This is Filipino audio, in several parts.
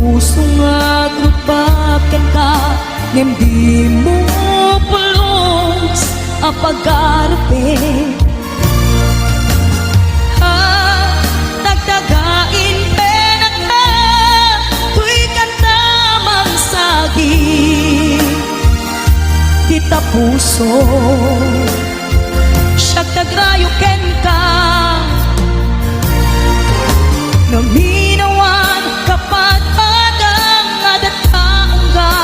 puso nga grupakan ka, ngem di mo pulos a pag-arape. Tagtagain penak na tuy kanta mangsagi kita puso siyag tagrayo ken ka naminawan kapat padang adat kaungga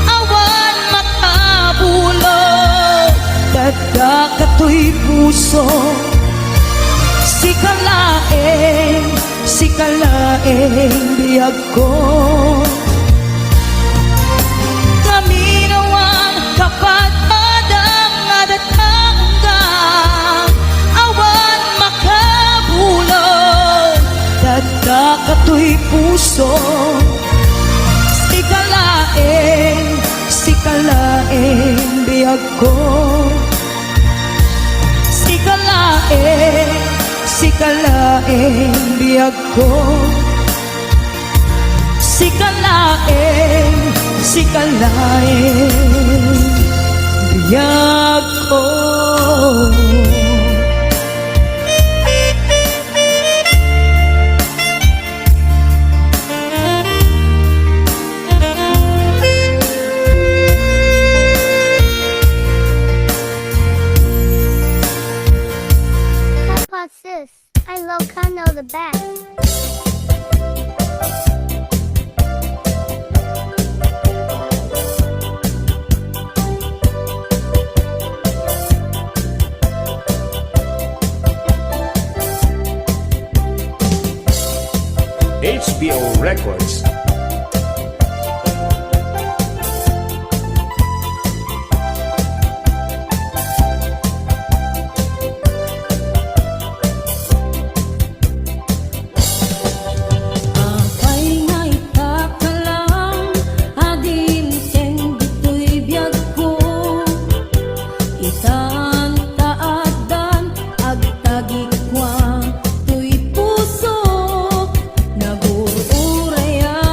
awan makabulo tagda katoy puso si kalaeng biyag ko naminawan kapat padang adat kaungga awan makabulog tagda katoy puso si kalaeng biyag ko si kalaeng biyag ko si kalaeng biyag ko. Sis, I love Kano the best. HBO Records. Nagururaya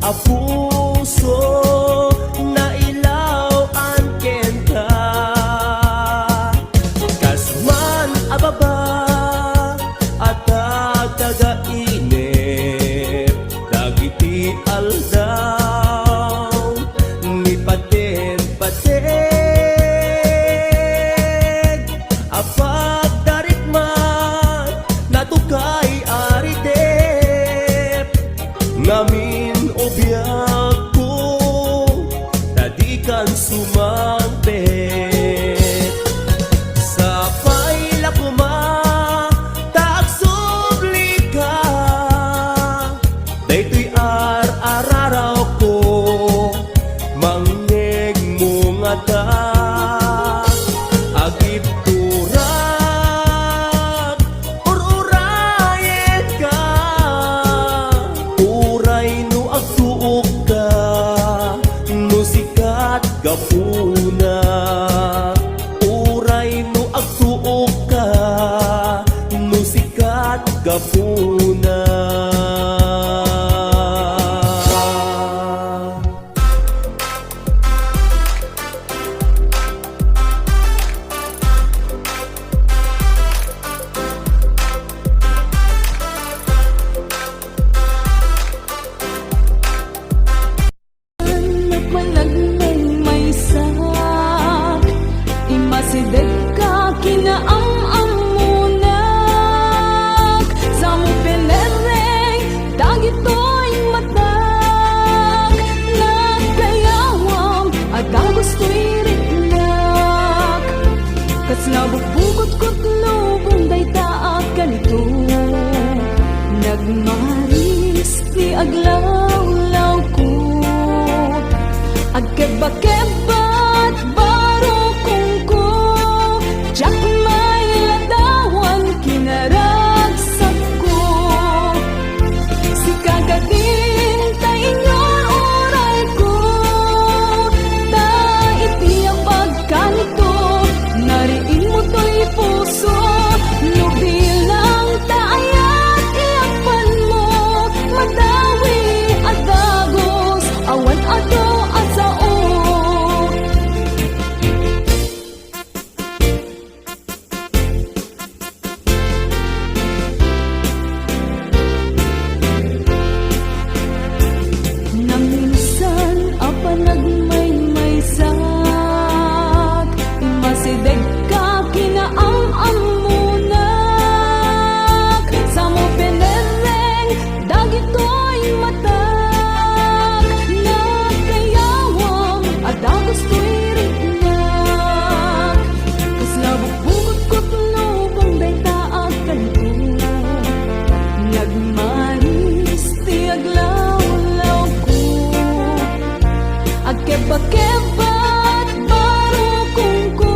a puso na ilaw an kenta kasman ababa at tagainip dagiti aldaw ni paten-paten apag darikman natukay aritep ngamin obyag ko tadikan sumampet sa paila kuma tagsubli ka daytoy ar-araraw ko mangeg mo nga ta agip turak ururayet ka uray no agtuok ka no sikat gapuna uray no agtuok ka no sikat gapuna Nagmalagmay may sak Imasideg ka kinaang-ang munak Sa mo pelereng dagito'y matak Nagkayawam at gusto'y ritnak Kas nabugbugot-kot lubong day taak ganito Nagmaris di aglaw-law ko Agkeba-kebat baro kong ko Jack may ladawan kinaragsak ko Si kagadin ta inyor oray ko Ta itiyang pagkanito Nariin mo to'y puso Nubilang taayat iyapan mo Madawi at dagos Awan ato at sao Nang minsan apa nagmaymaysak Masideg ka kinaang-ang munak Sa mo penereng dagito'y matak Nagkayawang at gusto'y ritnak Kas nabugbugot-kot lubong day taak ganito Nagmaris ti aglaw-law ko Agkeba-kebat baro kong ko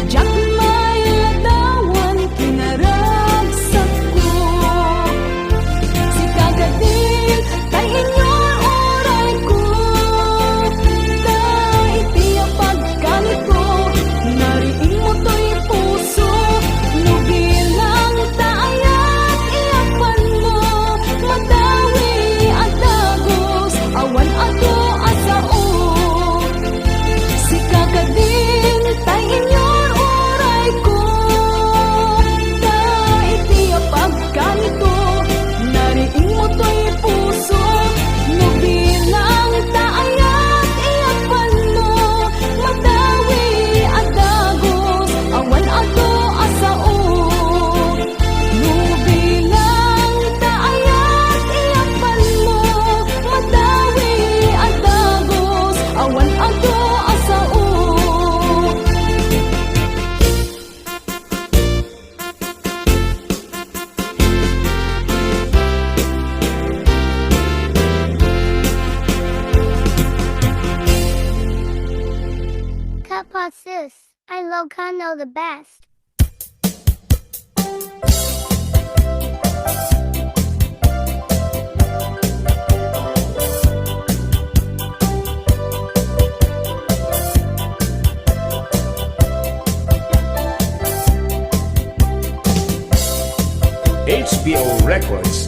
Jack may ladawan kinaragsak ko Si kagadin tay inyor oray ko Ta itiyang pagkanito Nariin mo to'y puso Nubilang taayat iyapan mo Madawi at dagos Awan ato at sao Si kagadin tay inyor oray ko Ta itiyang pagkanito Nariin mo to'y puso Nubilang taayat iyapan mo Madawi at dagos Awan ato at sao Nubilang taayat iyapan mo Madawi at dagos Awan ato at sao Cut sis. I Locano the best. HBO Records.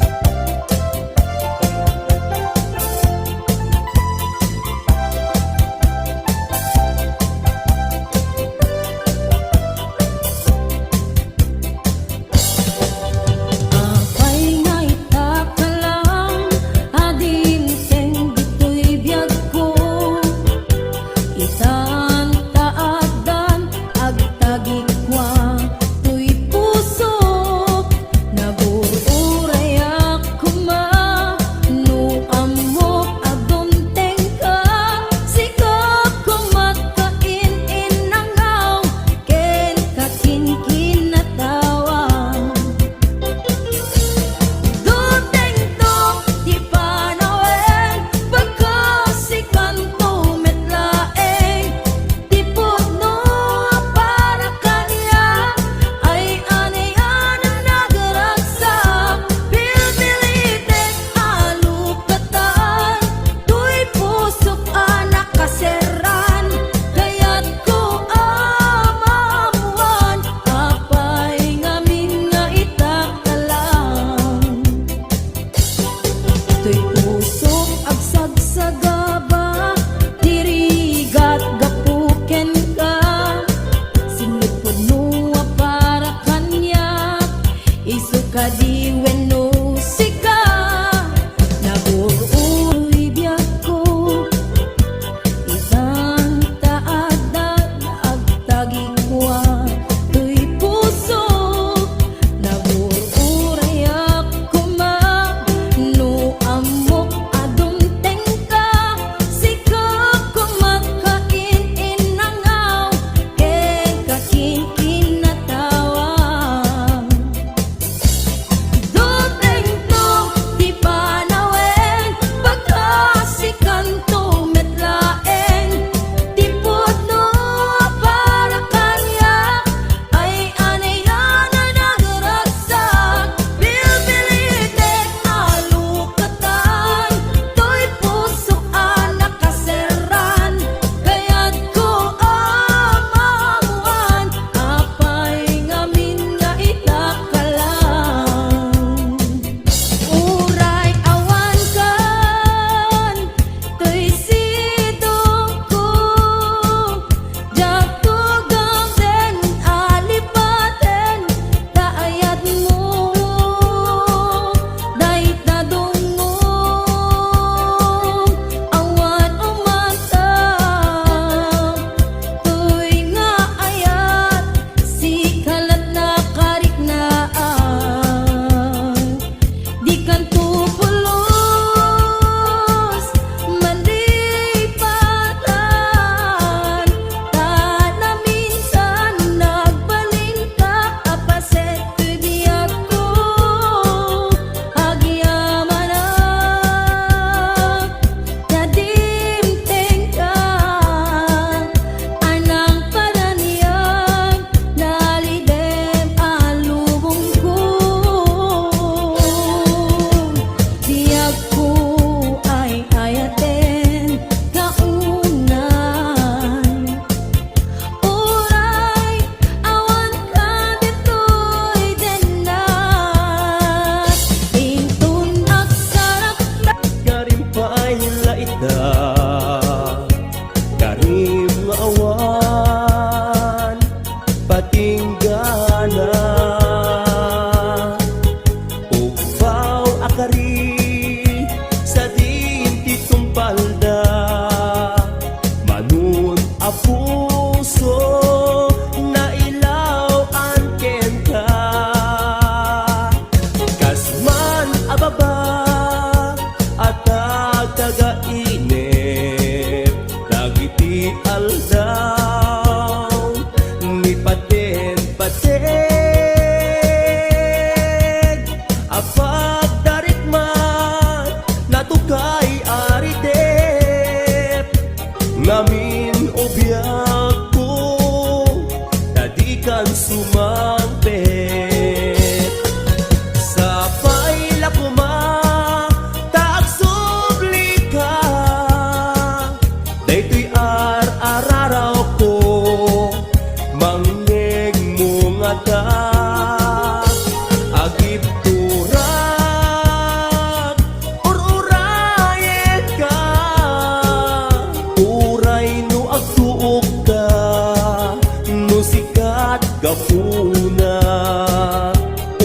ngamin o biyak ko, tadikan sumampet. Sa paila ko taag subli ka, daytoy ar-araraw ko, mangeg mo nga ta. Agip turak, ur-urayet ka, uray no agtuok ka, no sikat gapuna.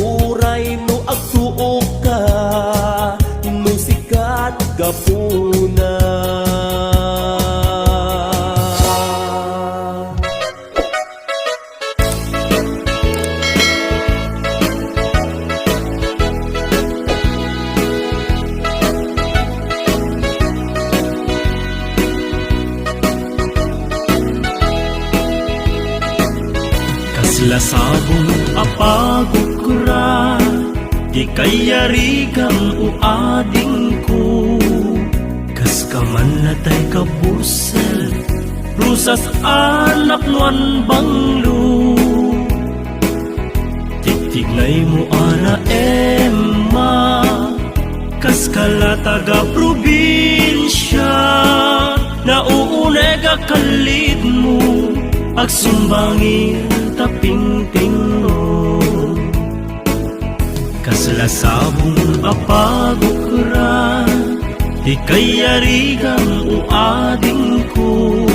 Uray no agtuok ka, no sikat gapuna. Lasabong apagukura, di kayarigang uading ko. Kas kaman natay kabusel, rusas anak nuan banglo. Titignay mo ana Emma, kas kala taga probinsya, nauuneg akalit mo, agsumbangin taping-ping mo. Kaslasabong apagukra, di kayarigang uading ko.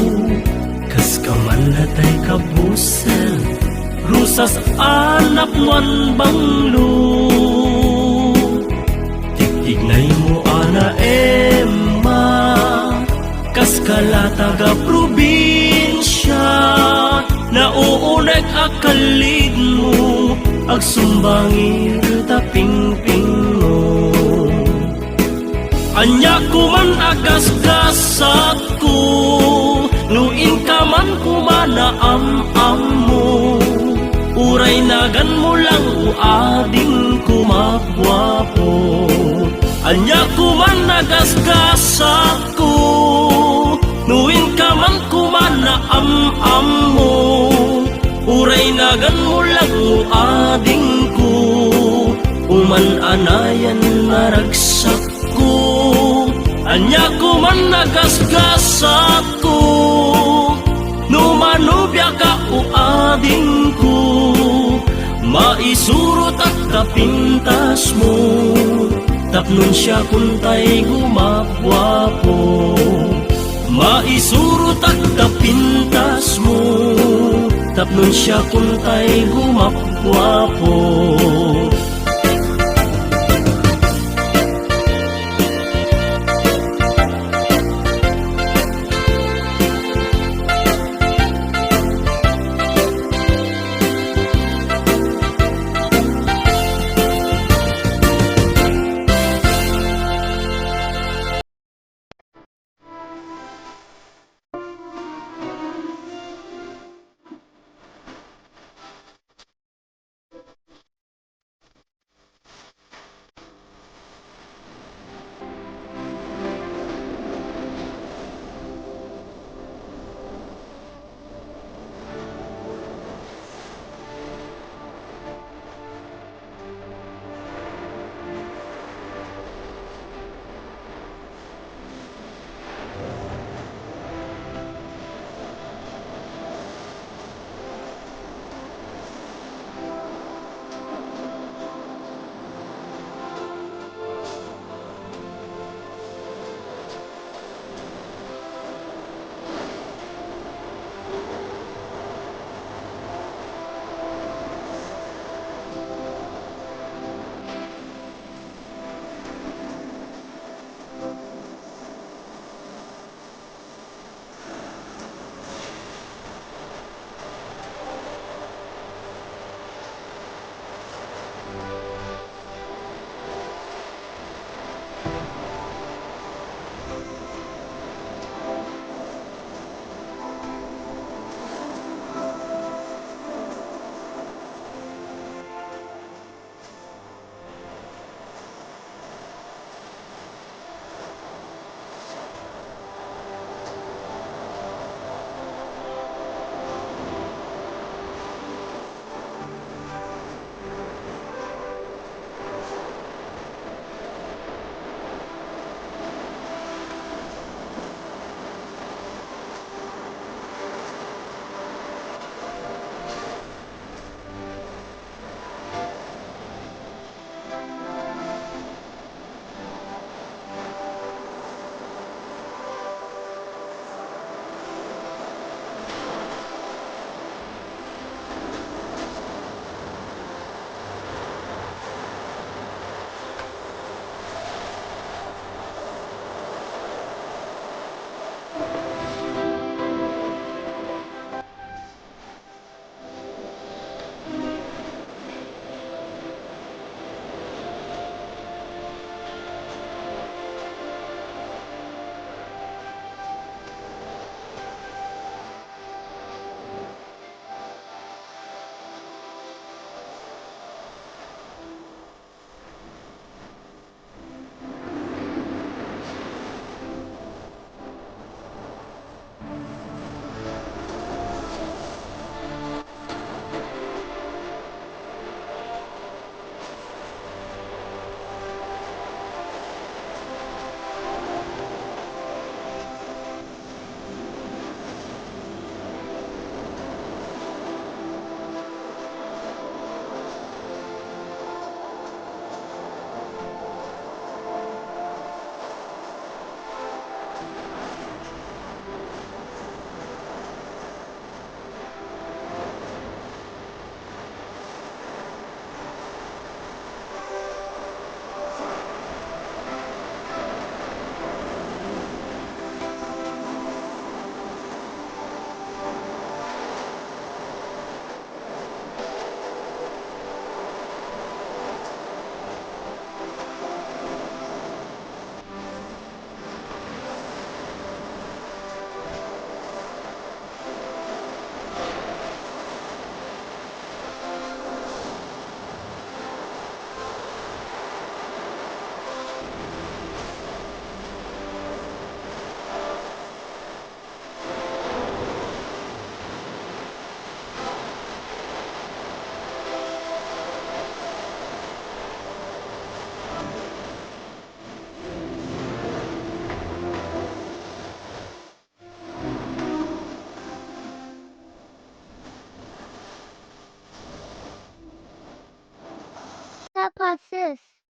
Kas kaman natay kabusel, rusas anak nuan banglo. Tignay mo ana Emma, kas kala taga probinsya, nauuneg akalid mo, agsumbangir taping-ping mo. Anya kuman agas-gasat ko, nuin ka man kumana am-am mo. Uray nagan mo lang uading kumagwapo. Anya kuman agas-gasat ko, nuin ka man kumana am-am mo. Uray nagan mo lang uading ko, uman anayan naragsak ko. Anya kuman nagasgasat ko, numanubya ka uading ko. Maisurot at kapintas mo, tapnon siya kuntay gumapwapo. Maisurot at kapintas mo, tapnon siya kuntay gumapwapo.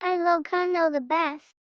Ilocano the best.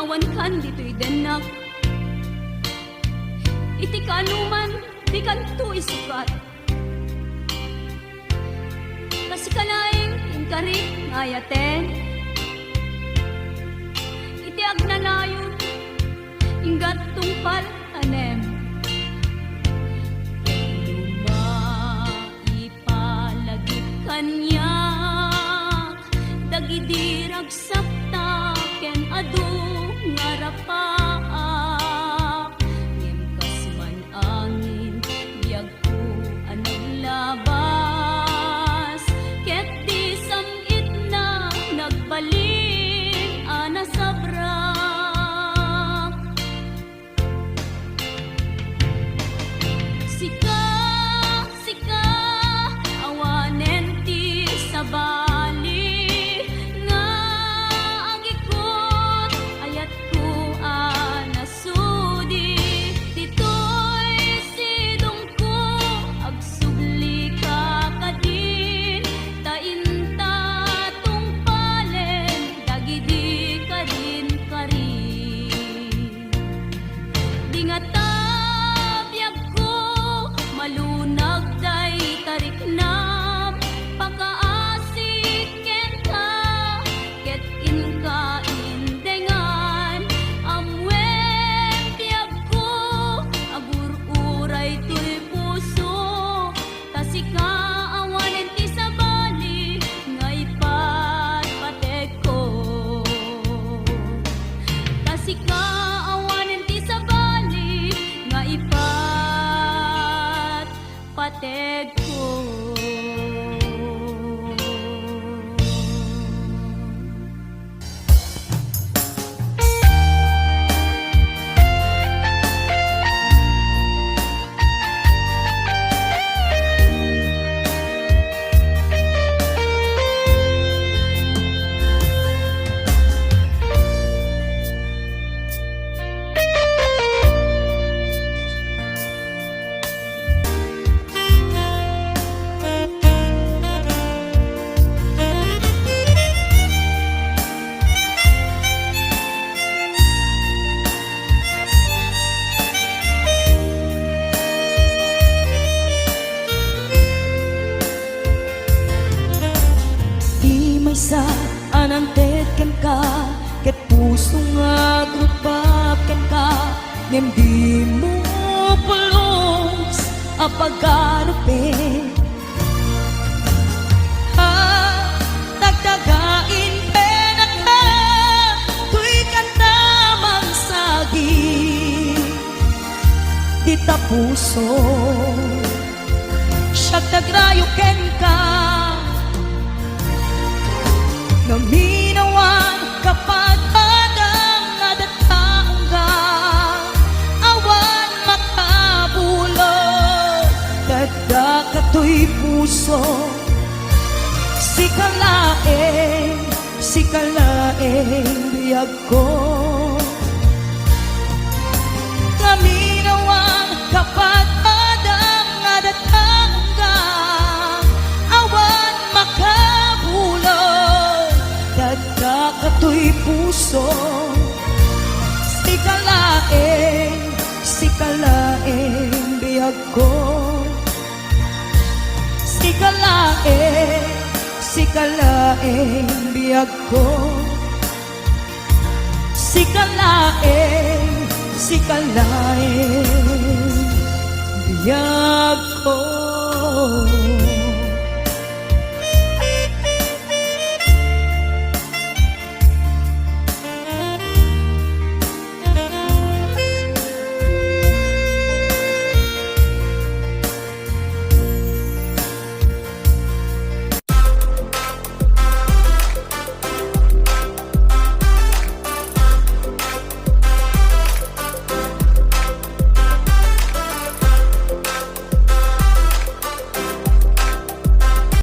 awan kan dito'y denak. Iti kanuman, di kanto isukat. Kasi kalaing inkari ngayaten. Iti agnanayon, inggat tungpal tanem. Lumaipalagip kanyak, dagidirag sakta, ken adu ngarapaak. Ngem kasman angin, biyag ko anaglabas. Ket di samit na nagbalik ana sabrak. Sika, sika, awanen ti sabali nga agikot ayat ko anasudi. Dito'y sidong ko agsubli ka kadin. Tainta tungpalen dagidi kadin karin. Di nga tabiyag ko malunag day tarik nam. Pakaasik ken ka ket inka indengan. Amwen tiyag ko agur-uray tuy puso. Tasika awanen ti sabali nga ipatpatek ko. Tasika awanen ti sabali nga ipatpatek ko. Di may sa anantet ken ka, ket puso nga grupap ken ka. Ngem di mo pulos apagarupen. Tagdagain penak ka, tuy kanta magsagi. Di ta puso, siyag tagrayo ken ka. Naminawan kapag adang nadataong ka. Awan makabulog, dagdag kato'y puso. Sikalaeng biyag ko. Naminawan kapag adang nadataong ka. Awan makabulog, dagdag kato'y puso. Sikalaeng biyag ko. Sikalaeng biyag ko. Sikalaeng biyag ko.